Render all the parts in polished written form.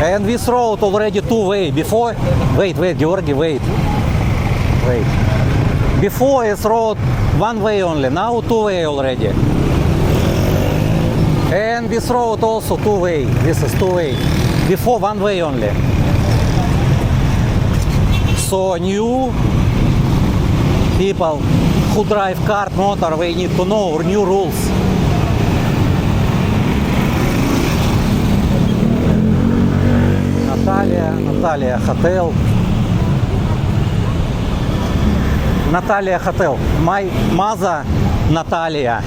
And this road already two-way. Before, wait, Georgi, wait. Before it's road one way only, now two-way already. And this road also two-way. This is two-way. Before one way only. So new people who drive car motorway need to know new rules. Natalia Hotel. Natalia Hotel. My mother Natalia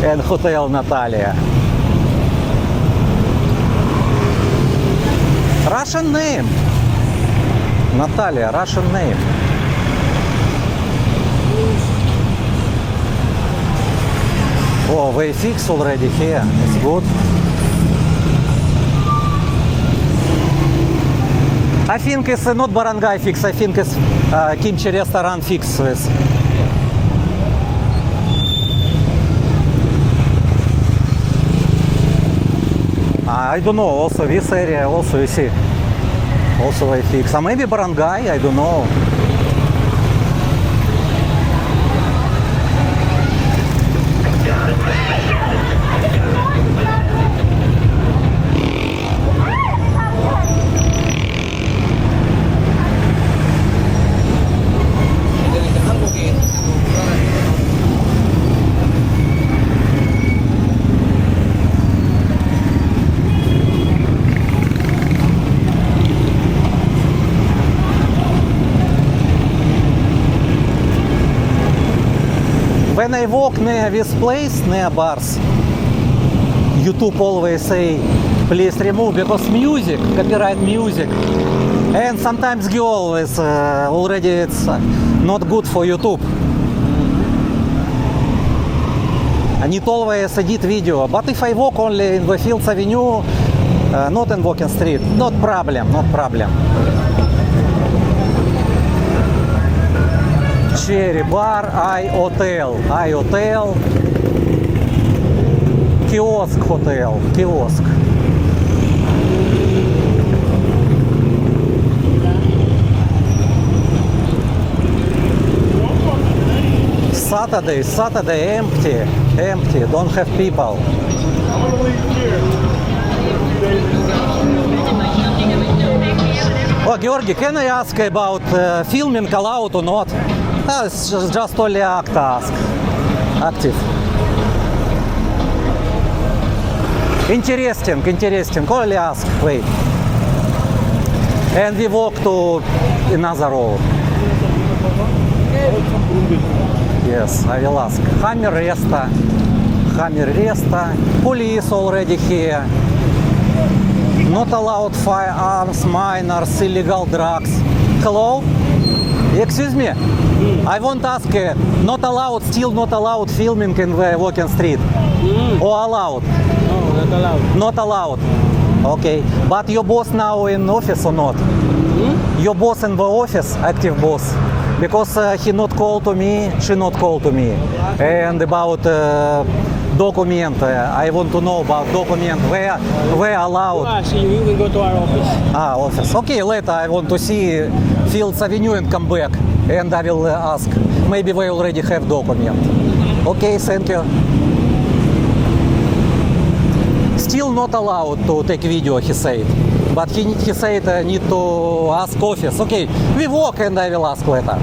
and Hotel Natalia. Russian name. Natalia, Russian name. Oh, they fix already here. It's good. I think it's not Barangay fix. I think it's Kimchi restaurant fix this. I don't know. Also this area. Also you see. Also I fix. Or maybe Barangay. I don't know. When I walk near this place, near bars, YouTube always say, please remove, because music, copyright music. And sometimes girl is already it's not good for YouTube. I need always edit video. But if I walk only in the Fields Avenue, not in Walking Street, not problem. Cherry Bar, I-Hotel, Kiosk Hotel, Kiosk. Saturday empty, don't have people. Oh, Georgi, can I ask about filming allowed or not? It's just only active. Interesting. Only ask. Wait. And we walk to another road. Yes, I will ask. Hammer Resta. Police already here. Not allowed firearms, minors, illegal drugs. Hello? Excuse me? I want to ask, not allowed filming in the Walking Street? Or allowed? No, not allowed. Not allowed. Okay. But your boss now in office or not? Your boss in the office, active boss? Because she not called to me, she not called to me. And about document, I want to know about document, where allowed. So you will go to our office. Office. Okay, later I want to see Fields Avenue and come back. And I will ask. Maybe they already have document. Okay, thank you. Still not allowed to take video, he said. But he said need to ask office. Okay, we walk and I will ask later.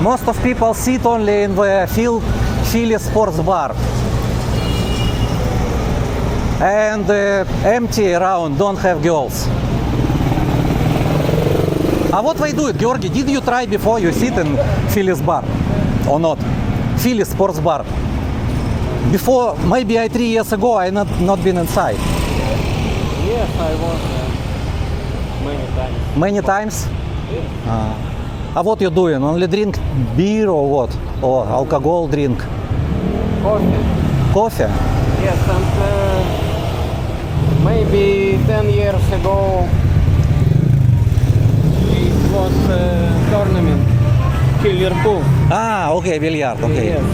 Most of people sit only in the Philly Sports Bar. And empty around, don't have girls. What they do it, Georgi? Did you try before you sit in Philly's bar or not? Philly Sports Bar. Before, maybe 3 years ago, I not been inside. Yes, I was many times. Many times? Yeah. what you doing? Only drink beer or what? Or alcohol drink? Coffee. Coffee? Yes, and maybe 10 years ago it was a tournament, Killer 2. Ah, okay, billiard, okay. Yes,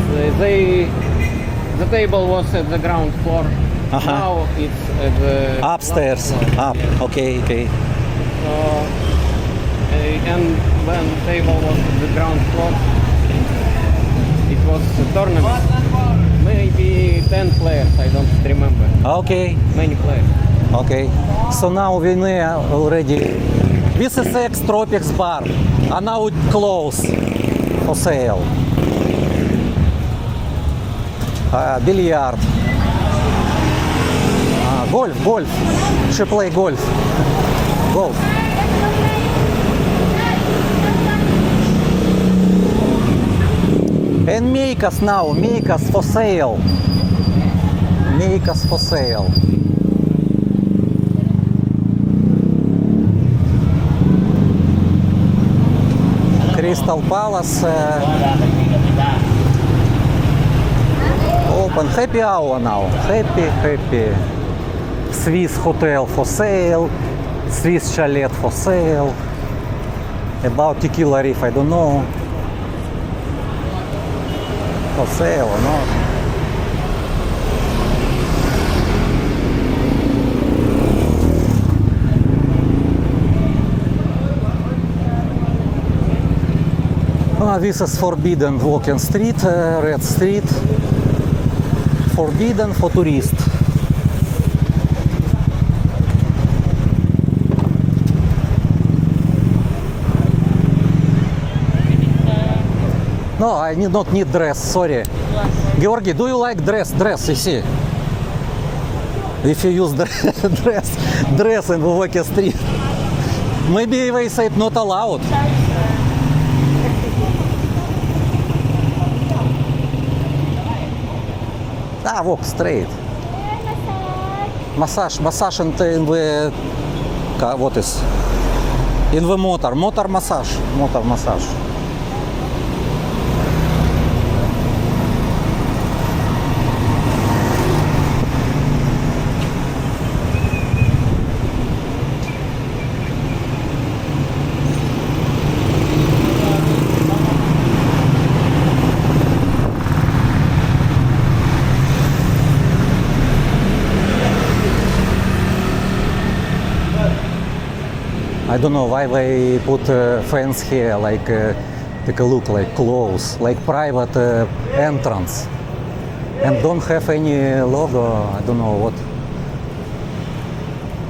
the table was at the ground floor. Uh-huh. Now it's at the Upstairs, last floor. up, Yes. okay, okay. So, and when the table was at the ground floor, it was a tournament. Maybe 10 players, I don't remember. Okay, Many players. okay. So now we know already. This is X Tropics bar, and now it closed for sale. Billiard. Golf. She play golf. Golf. And Makers now, Makers for sale. Makers for sale. Crystal Palace open. Happy hour now. Happy. Swiss hotel for sale. Swiss chalet for sale. About Tequila Reef, I don't know. For sale or not. This is forbidden walking street, Red Street. Forbidden for tourists. No, I not need dress, sorry. Georgi, do you like dress? Dress, you see. If you use dress in Vuvokia street. Maybe they say not allowed. Walk straight. Massage in the, what is? In the motor massage. I don't know why they put fence here, like take a look, like close, like private entrance, and don't have any logo. I don't know what.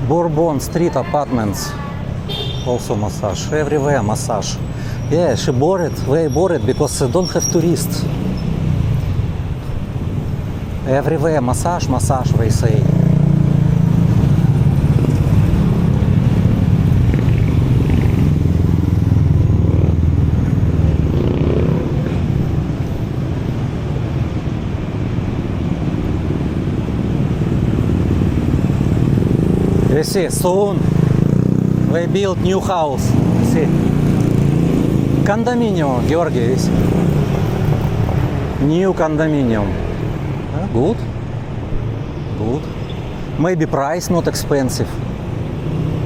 Bourbon Street Apartments, also massage. Everywhere massage. Yeah, she bored, very bored because don't have tourists. Everywhere massage, they say. You see, soon they build new house. See, condominium, Georgi, you see? New condominium. Good. Maybe price not expensive.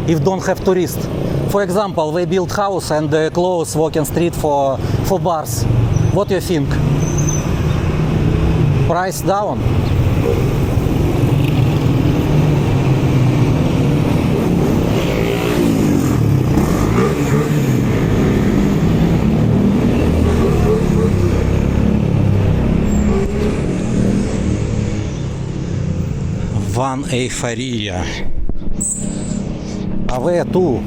If don't have tourists. For example, they build house and close walking street for bars. What do you think? Price down? One Euphoria. Where two?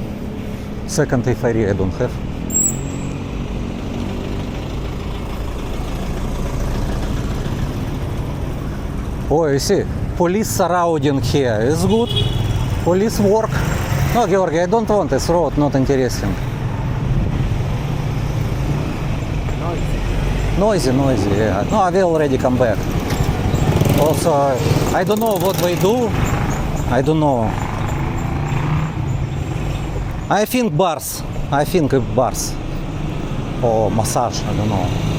Second Euphoria I don't have. Oh, you see, police surrounding here is good. Police work. No, Georgi, I don't want this road, not interesting. Noisy, yeah. No, I will already come back. Also, I don't know what they do. I don't know. I think bars. or massage, I don't know.